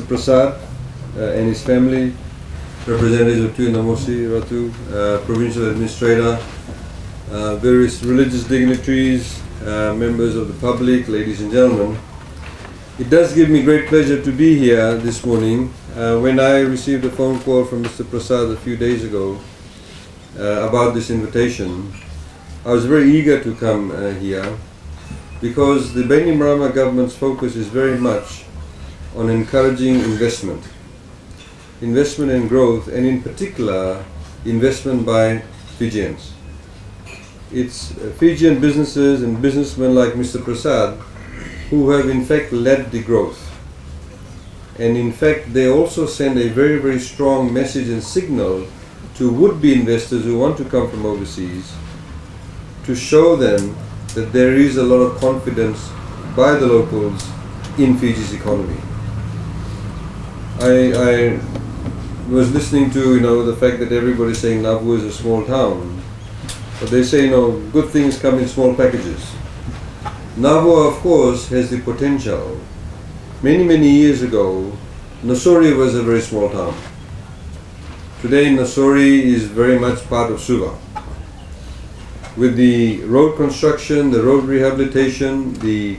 Mr. Prasad and his family, representatives of Tui Namosi, Ratu, provincial administrator, various religious dignitaries, members of the public, ladies and gentlemen. It does give me great pleasure to be here this morning. When I received a phone call from Mr. Prasad a few days ago about this invitation, I was very eager to come here because the Bainimarama government's focus is very much on encouraging investment and growth, and in particular investment by Fijians. It's Fijian businesses and businessmen like Mr. Prasad who have in fact led the growth. And in fact they also send a very, very strong message and signal to would-be investors who want to come from overseas, to show them that there is a lot of confidence by the locals in Fiji's economy. I was listening to the fact that everybody's saying Navua is a small town, but they say good things come in small packages. Navua, of course, has the potential. Many years ago, Nassori was a very small town. Today, Nassori is very much part of Suva. With the road construction, the road rehabilitation, the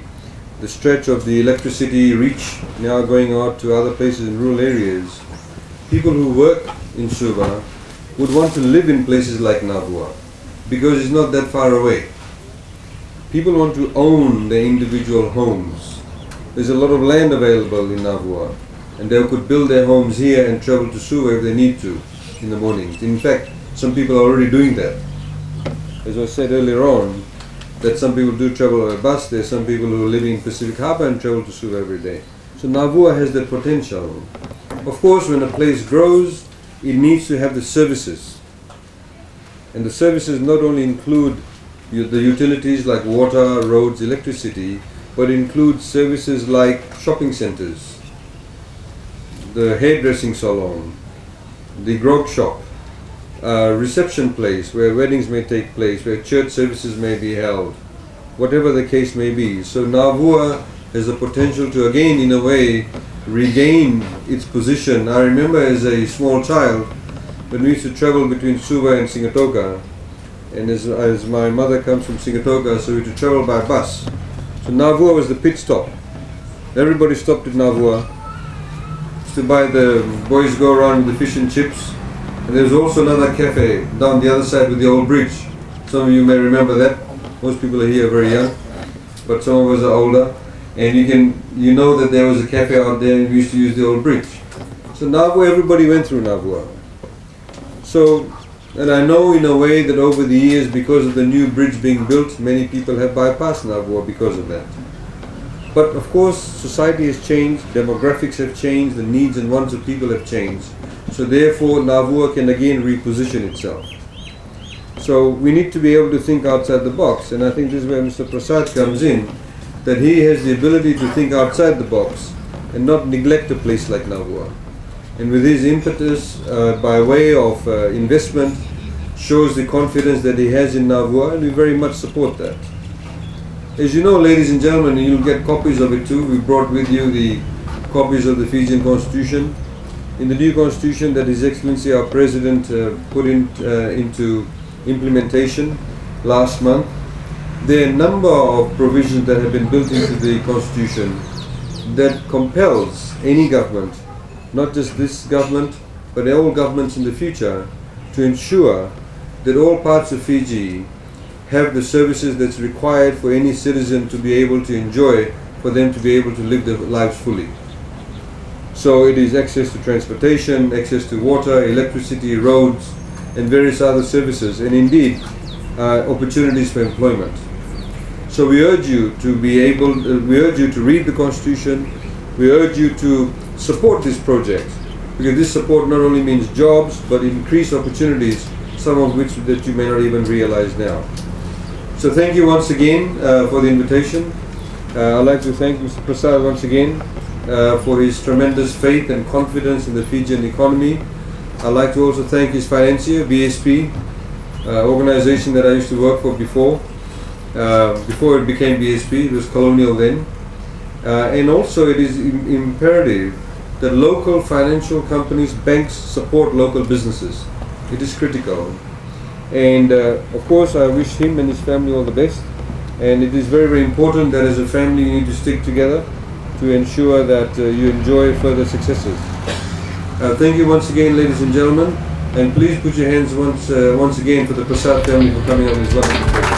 stretch of the electricity reach now going out to other places in rural areas, people who work in Suva would want to live in places like Navua because it's not that far away. People want to own their individual homes. There's a lot of land available in Navua, and they could build their homes here and travel to Suva if they need to in the mornings. In fact, some people are already doing that. As I said earlier on, that some people do travel by bus. There's some people who live in Pacific Harbour and travel to Suva every day. So Navua has that potential. Of course, when a place grows, it needs to have the services. And the services not only include the utilities like water, roads, electricity, but include services like shopping centres, the hairdressing salon, the grog shop, reception place where weddings may take place, where church services may be held, whatever the case may be. So Navua has the potential to again, in a way, regain its position. I remember as a small child when we used to travel between Suva and Singatoka, and as my mother comes from Singatoka, so we had to travel by bus. So Navua was the pit stop. Everybody stopped at Navua to buy. The boys go around with the fish and chips. And there's also another cafe down the other side with the old bridge. Some of you may remember that. Most people are here very young, but some of us are older. And you know that there was a cafe out there and we used to use the old bridge. So Navua, everybody went through Navua. So, and I know in a way that over the years, because of the new bridge being built, many people have bypassed Navua because of that. But of course, society has changed, demographics have changed, the needs and wants of people have changed. So therefore, Navua can again reposition itself. So we need to be able to think outside the box, and I think this is where Mr. Prasad comes in, that he has the ability to think outside the box and not neglect a place like Navua. And with his impetus by way of investment, shows the confidence that he has in Navua, and we very much support that. As you know, ladies and gentlemen, you'll get copies of it too. We brought with you the copies of the Fijian Constitution. In the new Constitution that His Excellency our President put into implementation last month, there are a number of provisions that have been built into the Constitution that compels any government, not just this government, but all governments in the future, to ensure that all parts of Fiji have the services that's required for any citizen to be able to enjoy, for them to be able to live their lives fully. So it is access to transportation, access to water, electricity, roads, and various other services, and indeed opportunities for employment. So we urge you to we urge you to read the Constitution. We urge you to support this project, because this support not only means jobs, but increased opportunities, some of which that you may not even realize now. So thank you once again for the invitation. I'd like to thank Mr. Prasad once again for his tremendous faith and confidence in the Fijian economy. I'd like to also thank his financier, BSP, organization that I used to work for before it became BSP. It was Colonial then. And also it is imperative that local financial companies, banks support local businesses. It is critical. And of course, I wish him and his family all the best. And it is very, very important that as a family you need to stick together to ensure that you enjoy further successes. Thank you once again, ladies and gentlemen. And please put your hands once again for the Prasad family for coming on this wonderful program.